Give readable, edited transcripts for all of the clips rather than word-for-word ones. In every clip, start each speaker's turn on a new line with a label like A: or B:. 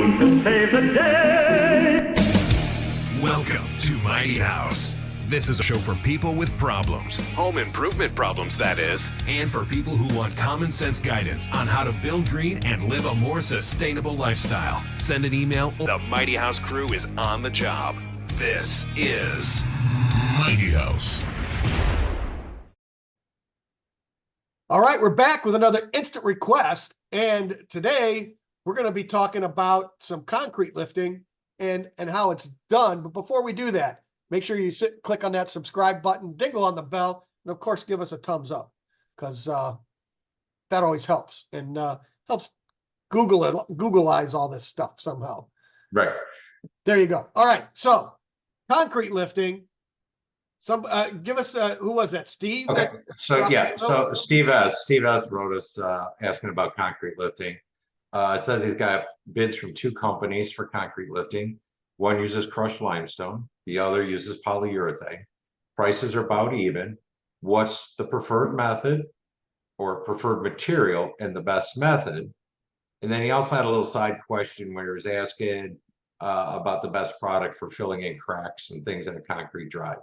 A: crew to save the day.
B: Welcome to Mighty House. This is a show for people with problems, home improvement problems, that is, and for people who want common sense guidance on how to build green and live a more sustainable lifestyle. Send an email. The Mighty House crew is on the job. This is Mighty House.
C: All right, we're back with another instant request, and today we're going to be talking about some concrete lifting and how it's done. But before we do that, make sure you click on that subscribe button, dingle on the bell, and of course, give us a thumbs up, because that always helps and helps Googleize all this stuff somehow.
D: Right.
C: There you go. All right, so concrete lifting. Give us who was that? Steve?
D: Okay. So Steve S wrote us asking about concrete lifting. Says he's got bids from two companies for concrete lifting. One uses crushed limestone, the other uses polyurethane. Prices are about even. What's the preferred method or preferred material and the best method? And then he also had a little side question where he was asking about the best product for filling in cracks and things in a concrete drive.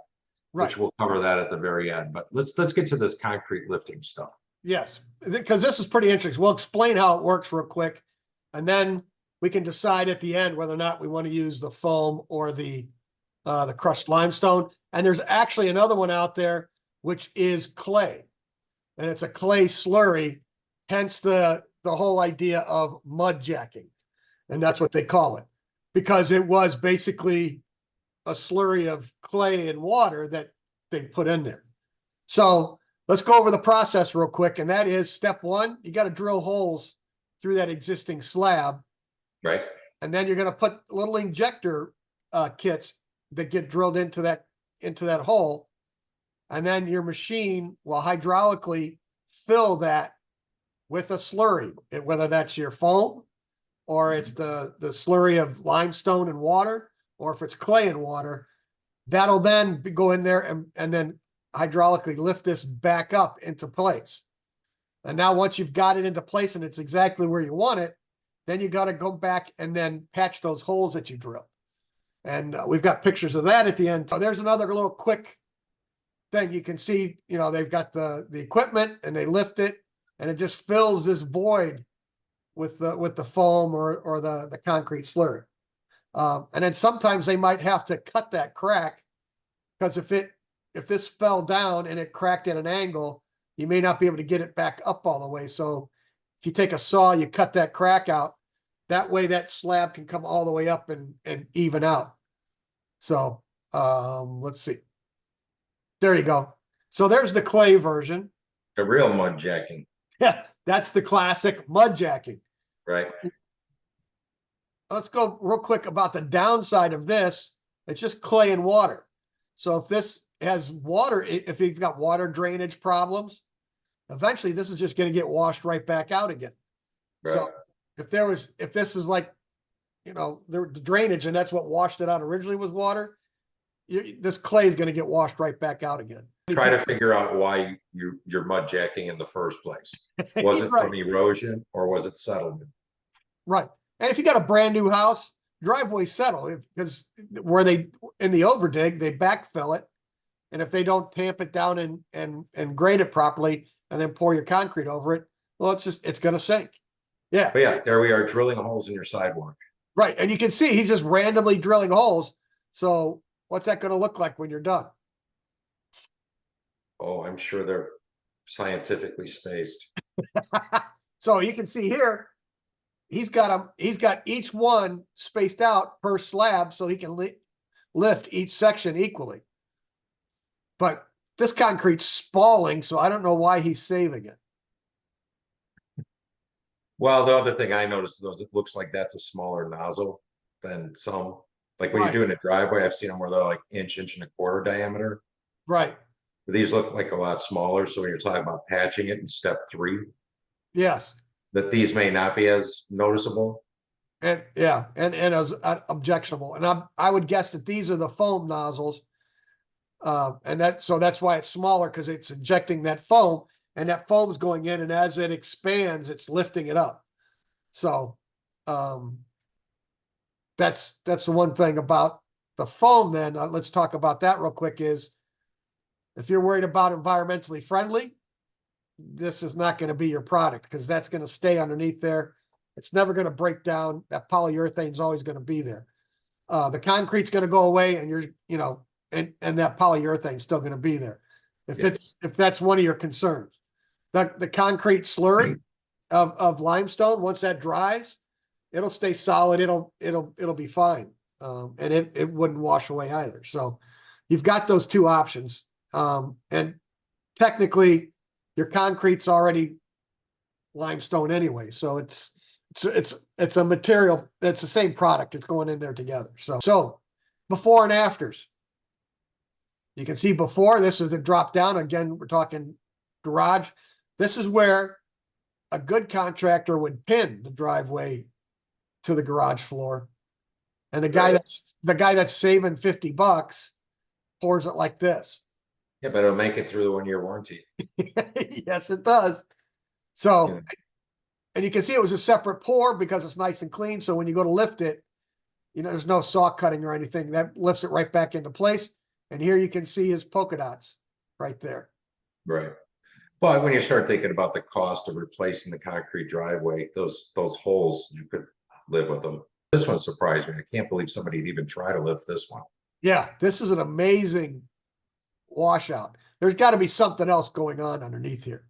D: Right. Which we'll cover that at the very end. But let's get to this concrete lifting stuff.
C: Yes, because this is pretty interesting. We'll explain how it works real quick, and then we can decide at the end whether or not we want to use the foam or the crushed limestone. And there's actually another one out there, which is clay, and it's a clay slurry, hence the whole idea of mud jacking, and that's what they call it, because it was basically a slurry of clay and water that they put in there. So let's go over the process real quick. And that is step one, you got to drill holes through that existing slab.
D: Right.
C: And then you're going to put little injector kits that get drilled into that hole. And then your machine will hydraulically fill that with a slurry, whether that's your foam or it's the slurry of limestone and water, or if it's clay and water. That'll then go in there and then hydraulically lift this back up into place. And now once you've got it into place and it's exactly where you want it, then you got to go back and then patch those holes that you drilled. And we've got pictures of that at the end. So there's another little quick thing. You can see, they've got the equipment and they lift it and it just fills this void with the foam or the concrete slurry. And then sometimes they might have to cut that crack, because if this fell down and it cracked at an angle, you may not be able to get it back up all the way. So if you take a saw, you cut that crack out. That way that slab can come all the way up and even out. So let's see. There you go. So there's the clay version.
D: The real mud jacking.
C: Yeah, that's the classic mud jacking.
D: Right.
C: Let's go real quick about the downside of this. It's just clay and water. So if this has water, if you've got water drainage problems, eventually this is just going to get washed right back out again. Right. So if this is like, the drainage and that's what washed it out originally was water, this clay is going to get washed right back out again.
D: Try to figure out why you're mud jacking in the first place. Was it from erosion or was it settlement?
C: Right. And if you got a brand new house, driveways settle, because where in the overdig, they backfill it. And if they don't tamp it down and grade it properly and then pour your concrete over it, well, it's going to sink. Yeah.
D: But yeah, there we are, drilling holes in your sidewalk.
C: Right. And you can see he's just randomly drilling holes. So what's that going to look like when you're done?
D: Oh, I'm sure they're scientifically spaced.
C: So you can see here, he's got each one spaced out per slab so he can lift each section equally. But this concrete's spalling, so I don't know why he's saving it.
D: Well, the other thing I noticed is it looks like that's a smaller nozzle than some. Like when you're doing a driveway, I've seen them where they're like inch and a quarter diameter.
C: Right.
D: But these look like a lot smaller. So when you're talking about patching it in step 3.
C: Yes. That
D: these may not be as noticeable.
C: And as objectionable. And I would guess that these are the foam nozzles. And that's why it's smaller, because it's injecting that foam, and that foam is going in, and as it expands, it's lifting it up. So that's the one thing about the foam then, let's talk about that real quick, is if you're worried about environmentally friendly, this is not going to be your product, because that's going to stay underneath there. It's never going to break down. That polyurethane is always going to be there. The concrete's going to go away, and and that polyurethane is still going to be there. If that's one of your concerns, the concrete slurry of limestone, once that dries, it'll stay solid. It'll be fine. And it wouldn't wash away either. So you've got those two options. And technically your concrete's already limestone anyway. So it's a material that's the same product. It's going in there together. So before and afters, you can see before, this is a drop down. Again, we're talking garage. This is where a good contractor would pin the driveway to the garage floor. And the guy that's saving $50 pours it like this.
D: Yeah, but it'll make it through the 1-year warranty.
C: Yes, it does. So,
D: Yeah.
C: And you can see it was a separate pour because it's nice and clean. So when you go to lift it, there's no saw cutting or anything. That lifts it right back into place. And here you can see his polka dots right there.
D: Right. But when you start thinking about the cost of replacing the concrete driveway, those holes, you could live with them. This one surprised me. I can't believe somebody'd even try to lift this one.
C: Yeah, this is an amazing washout. There's got to be something else going on underneath here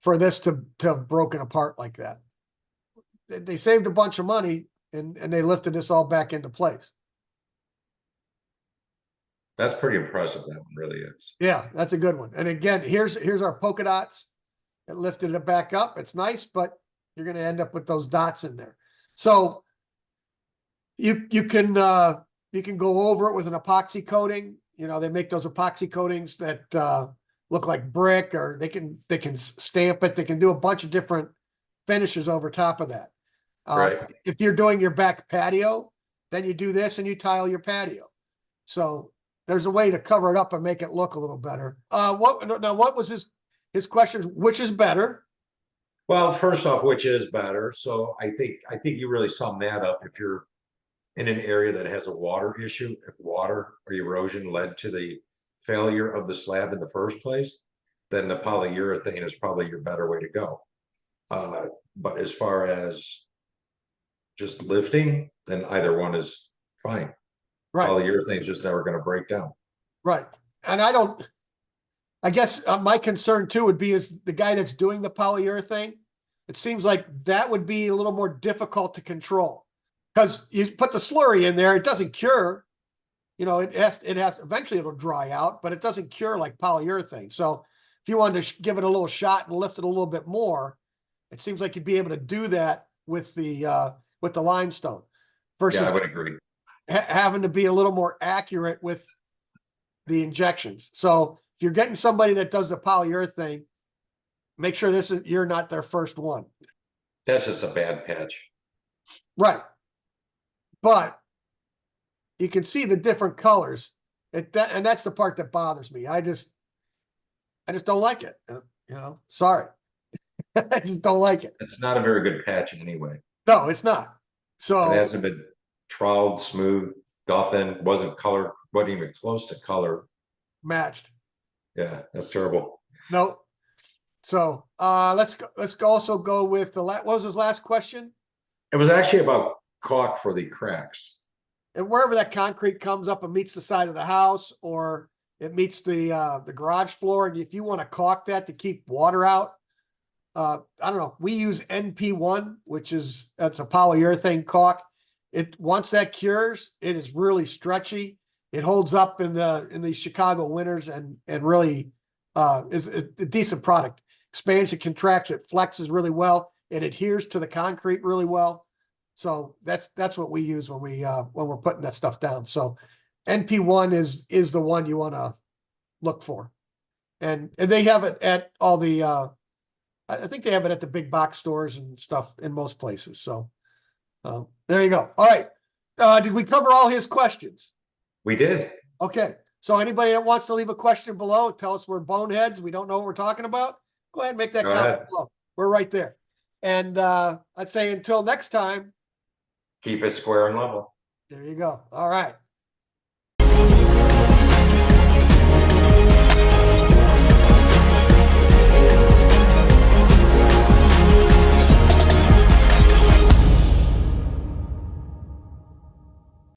C: for this to have broken apart like that. They saved a bunch of money and they lifted this all back into place.
D: That's pretty impressive. That one really is.
C: Yeah, that's a good one. And again, here's our polka dots. It lifted it back up. It's nice, but you're going to end up with those dots in there. So you can go over it with an epoxy coating. They make those epoxy coatings that look like brick, or they can stamp it. They can do a bunch of different finishes over top of that.
D: Right.
C: If you're doing your back patio, then you do this and you tile your patio. So there's a way to cover it up and make it look a little better. What was his question? Which is better?
D: Well, first off, which is better? So I think you really sum that up. If you're in an area that has a water issue, if water or erosion led to the failure of the slab in the first place, then the polyurethane is probably your better way to go. But as far as just lifting, then either one is fine.
C: Right.
D: Polyurethane is just never going to break down.
C: Right. And I guess my concern too would be is the guy that's doing the polyurethane. It seems like that would be a little more difficult to control, because you put the slurry in there, it doesn't cure. It has eventually it'll dry out, but it doesn't cure like polyurethane. So if you wanted to give it a little shot and lift it a little bit more, it seems like you'd be able to do that with the limestone versus
D: Yeah, I would agree.
C: having to be a little more accurate with the injections. So if you're getting somebody that does the polyurethane, make sure you're not their first one.
D: That's just a bad patch.
C: Right. But you can see the different colors. And that's the part that bothers me. I just don't like it. Sorry. I just don't like it.
D: It's not a very good patch anyway.
C: No, it's not. So
D: it hasn't been troweled, smooth, nothing, wasn't even close to color
C: matched.
D: Yeah, that's terrible.
C: No. So let's also go with what was his last question?
D: It was actually about caulk for the cracks.
C: And wherever that concrete comes up and meets the side of the house, or it meets the garage floor, and if you want to caulk that to keep water out, I don't know. We use NP1, that's a polyurethane caulk. Once that cures, it is really stretchy. It holds up in the Chicago winters and really is a decent product. Expands, it contracts, it flexes really well. It adheres to the concrete really well. So that's what we use when we're putting that stuff down. So NP1 is the one you want to look for, and they have it at all the. I think they have it at the big box stores and stuff in most places. So there you go. All right. Did we cover all his questions?
D: We did.
C: Okay. So anybody that wants to leave a question below, tell us we're boneheads, we don't know what we're talking about, go ahead and make that comment below. We're right there. And I'd say until next time.
D: Keep it square and level.
C: There you go. All right.